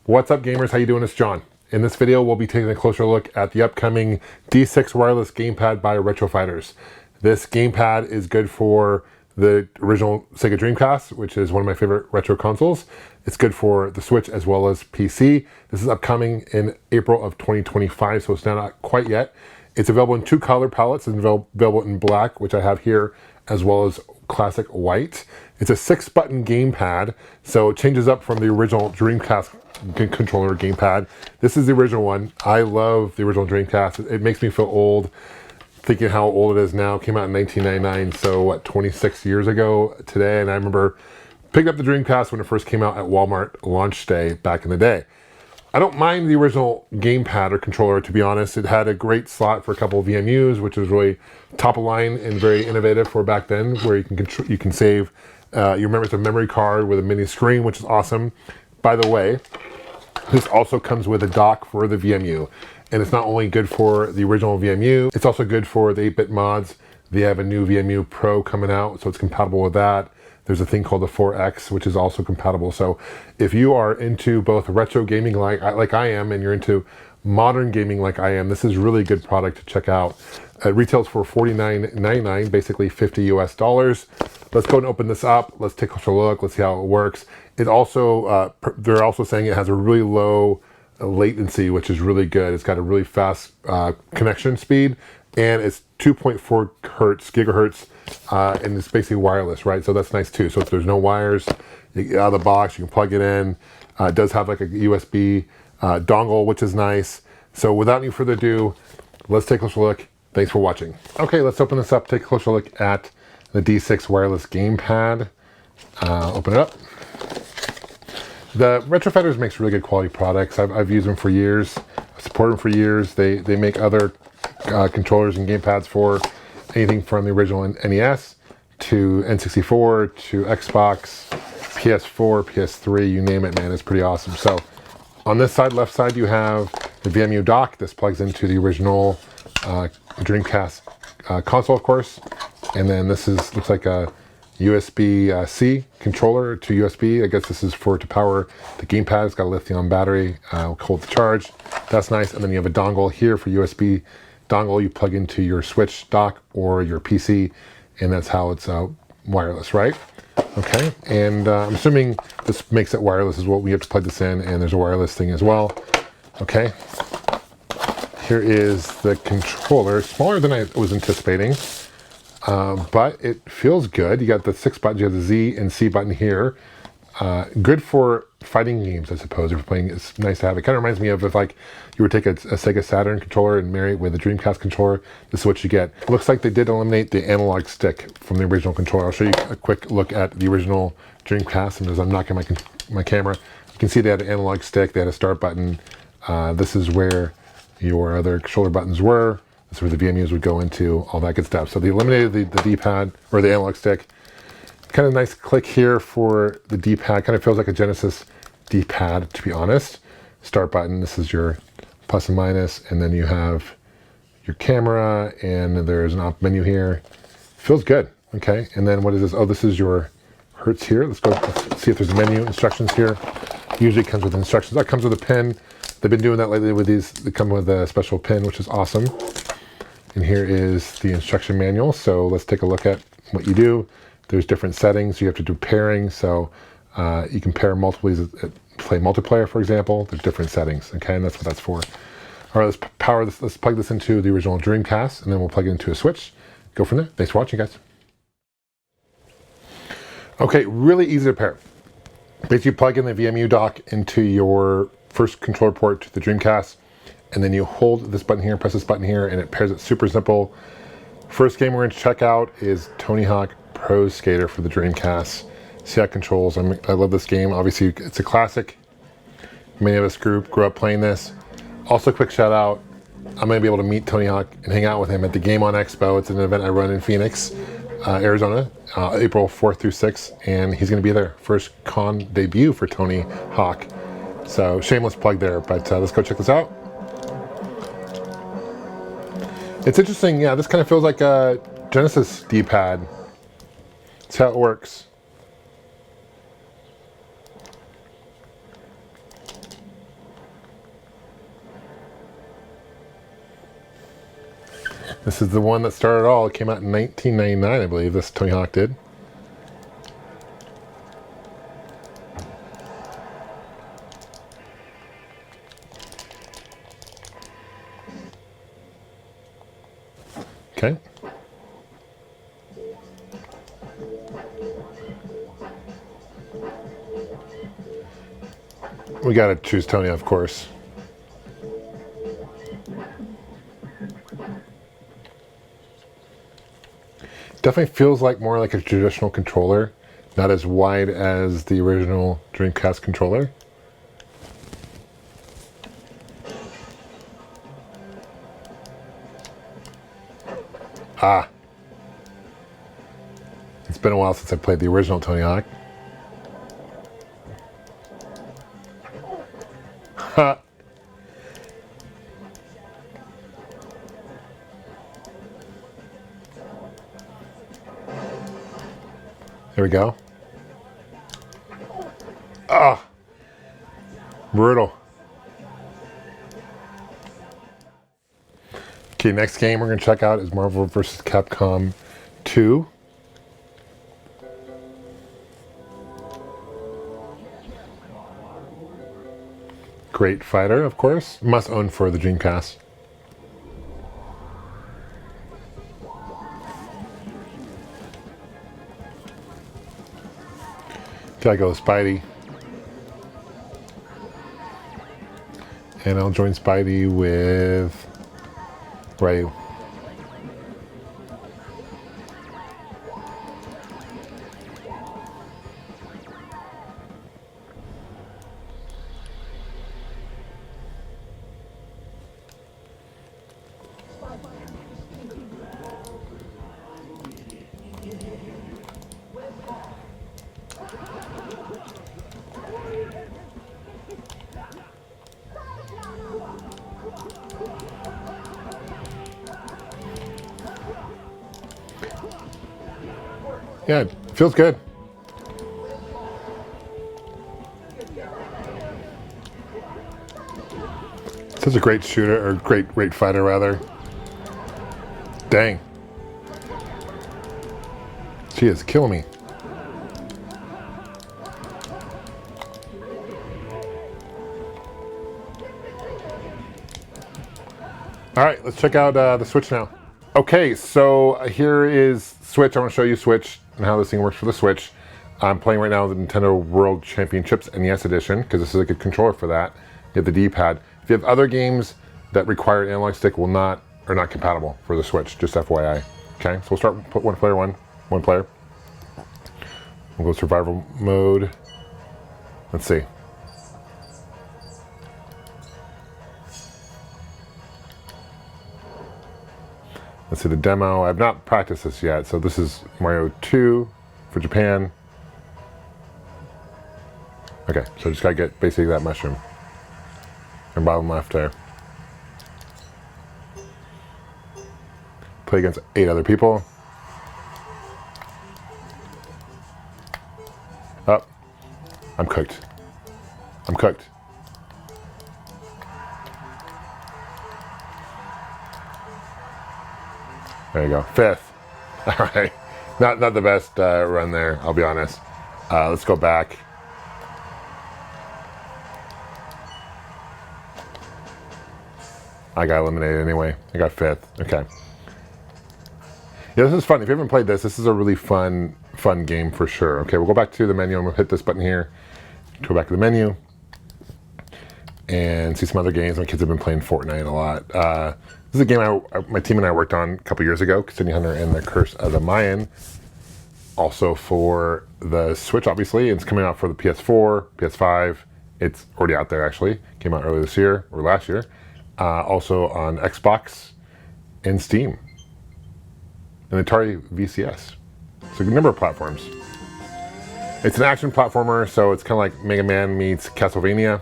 What's up, gamers? How you doing? It's John. In this video, we'll be taking a closer look at the upcoming D6 wireless gamepad by Retro Fighters. This gamepad is good for the original Sega Dreamcast, which is one of my favorite retro consoles. It's good for the Switch as well as PC. This is upcoming in April of 2025, so it's not quite yet. It's available in two color palettes. It's available in black, which I have here, as well as classic white. It's a 6-button gamepad, so it changes up from the original Dreamcast controller gamepad. This is the original one. I love the original Dreamcast. It makes me feel old, thinking how old it is now. It came out in 1999, so what, 26 years ago today, and I remember picking up the Dreamcast when it first came out at Walmart launch day back in the day. I don't mind the original gamepad or controller, to be honest. It had a great slot for a couple of VMUs, which was really top of line and very innovative for back then, where you can save. You remember it's a memory card with a mini screen, which is awesome. By the way, this also comes with a dock for the VMU, and it's not only good for the original VMU, it's also good for the 8-bit mods. They have a new VMU Pro coming out, so it's compatible with that. There's a thing called the 4X, which is also compatible. So if you are into both retro gaming like I am, and you're into modern gaming like I am, this is really a good product to check out. It retails for $49.99, basically $50 US. Let's go and open this up. Let's take a closer look. Let's see how it works. It also, they're also saying it has a really low latency, which is really good. It's got a really fast connection speed, and it's 2.4 gigahertz, and it's basically wireless, right? So that's nice too. So if there's no wires out of the box, you can plug it in. It does have like a USB dongle, which is nice. So without any further ado, let's take a closer look. Thanks for watching. Okay, let's open this up, take a closer look at the D6 wireless gamepad. Open it up. The Retro Fighters makes really good quality products. I've used them for years. I've supported them for years. They make other controllers and gamepads for anything from the original NES to N64 to Xbox, PS4, PS3, you name it, man. It's pretty awesome. So on this side, left side, you have the VMU dock. This plugs into the original Dreamcast console, of course. And then this looks like a USB-C controller to USB. I guess this is to power the gamepad. It's got a lithium battery, hold the charge. That's nice. And then you have a dongle here for USB dongle. You plug into your Switch dock or your PC, and that's how it's wireless, right? Okay, and I'm assuming this makes it wireless as well. We have to plug this in, and there's a wireless thing as well. Okay, here is the controller. Smaller than I was anticipating, but it feels good. You got the 6 buttons. You have the Z and C button here. Good for fighting games, I suppose. If you're playing, it's nice to have. It kind of reminds me of if like you would take a Sega Saturn controller and marry it with a Dreamcast controller. This is what you get. Looks like they did eliminate the analog stick from the original controller. I'll show you a quick look at the original Dreamcast, and as I'm knocking my camera, you can see they had an analog stick. They had a start button. This is where your other controller buttons were. This is where the VMUs would go into, all that good stuff. So they eliminated the D-pad or the analog stick. Kind of nice click here for the D-pad. Kind of feels like a Genesis D-pad, to be honest. Start button, this is your plus and minus, and then you have your camera, and there's an op menu here. Feels good, okay. And then what is this? Oh, this is your hertz here. Let's see if there's a menu, instructions here. Usually it comes with instructions. That comes with a pin. They've been doing that lately with these. They come with a special pin, which is awesome. And here is the instruction manual. So let's take a look at what you do. There's different settings. You have to do pairing, so you can pair play multiplayer, for example. There's different settings, okay, and that's what that's for. All right, let's power this. Let's plug this into the original Dreamcast, and then we'll plug it into a Switch. Go from there. Thanks for watching, guys. Okay, really easy to pair. Basically, you plug in the VMU dock into your first controller port to the Dreamcast, and then you hold this button here, press this button here, and it pairs it super simple. First game we're going to check out is Tony Hawk Pro Skater for the Dreamcast. See how it controls. I love this game. Obviously, it's a classic. Many of us grew up playing this. Also, quick shout out. I'm going to be able to meet Tony Hawk and hang out with him at the Game On Expo. It's an event I run in Phoenix, Arizona, April 4th through 6th, and he's going to be there. First con debut for Tony Hawk. So, shameless plug there, but let's go check this out. It's interesting. Yeah, this kind of feels like a Genesis D-pad. That's how it works. This is the one that started it all. It came out in 1999, I believe. This Tony Hawk did. Okay. We gotta choose Tony, of course. Definitely feels like more like a traditional controller, not as wide as the original Dreamcast controller. Ah. It's been a while since I played the original Tony Hawk. Ha. There we go. Ah. Brutal. Okay, next game we're going to check out is Marvel vs. Capcom 2. Great fighter, of course. Must own for the Dreamcast. Gotta go with Spidey. And I'll join Spidey with Ryu. Yeah, it feels good. Such a great shooter, or great fighter rather. Dang. She is killing me. All right, let's check out the Switch now. Okay, so here is Switch. I want to show you Switch and how this thing works for the Switch. I'm playing right now the Nintendo World Championships NES Edition because this is a good controller for that. You have the D-pad. If you have other games that require an analog stick, are not compatible for the Switch. Just FYI. Okay, so we'll start. Put one player. We'll go survival mode. Let's see. Let's see the demo. I've not practiced this yet, so this is Mario 2 for Japan. Okay, so just gotta get basically that mushroom. And bottom left there. Play against 8 other people. Oh, I'm cooked. I'm cooked. There you go, 5th. All right, not the best run there, I'll be honest. Let's go back. I got eliminated anyway. I got 5th. Okay. Yeah, this is fun. If you haven't played this is a really fun game for sure. Okay, we'll go back to the menu. I'm gonna hit this button here. Go back to the menu and see some other games. My kids have been playing Fortnite a lot. This is a game my team and I worked on a couple years ago, City Hunter and the Curse of the Mayan. Also for the Switch, obviously. It's coming out for the PS4, PS5. It's already out there, actually. Came out earlier this year, or last year. Also on Xbox and Steam. And Atari VCS. So a number of platforms. It's an action platformer, so it's kind of like Mega Man meets Castlevania.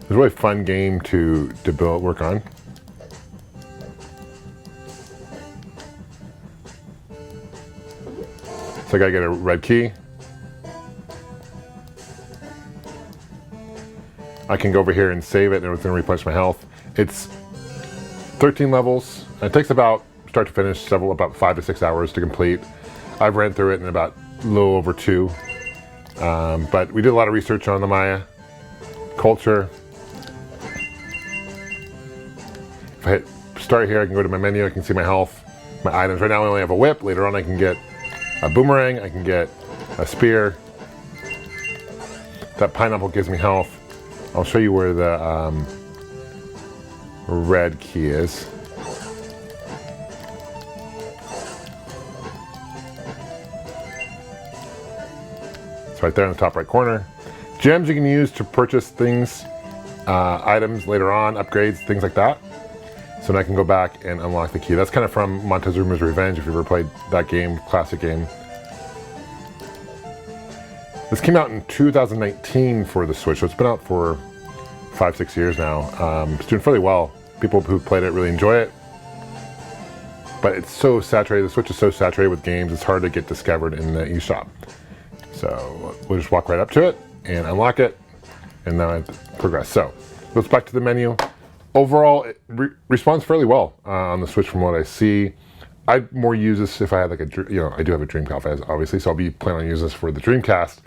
It's a really fun game to work on. So I gotta get a red key. I can go over here and save it, and it's gonna replenish my health. It's 13 levels. And it takes about, start to finish, about 5 to 6 hours to complete. I've ran through it in about a little over 2. But we did a lot of research on the Maya culture. If I hit start here, I can go to my menu, I can see my health, my items. Right now I only have a whip. Later on I can get a boomerang, I can get a spear. That pineapple gives me health. I'll show you where the red key is. It's right there in the top right corner. Gems you can use to purchase things, items later on, upgrades, things like that. So now I can go back and unlock the key. That's kind of from Montezuma's Revenge, if you've ever played that game, classic game. This came out in 2019 for the Switch, so it's been out for 5-6 years now. It's doing fairly well. People who played it really enjoy it. But it's so saturated, the Switch is so saturated with games, it's hard to get discovered in the eShop. So we'll just walk right up to it and unlock it, and now I progress. So let's back to the menu. Overall, it responds fairly well on the Switch from what I see. I'd more use this if I had like I do have a Dreamcast obviously, so I'll be planning on using this for the Dreamcast.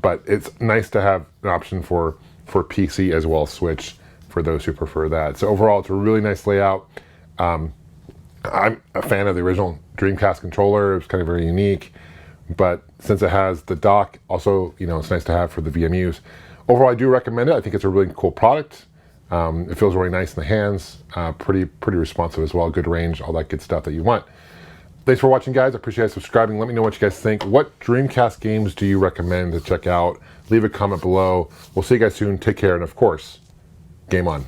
But it's nice to have an option for PC as well as Switch for those who prefer that. So overall, it's a really nice layout. I'm a fan of the original Dreamcast controller. It's kind of very unique. But since it has the dock, also, it's nice to have for the VMUs. Overall, I do recommend it. I think it's a really cool product. It feels really nice in the hands, pretty responsive as well, good range, all that good stuff that you want. Thanks for watching, guys. I appreciate you subscribing. Let me know what you guys think. What Dreamcast games do you recommend to check out? Leave a comment below. We'll see you guys soon. Take care, and of course, game on.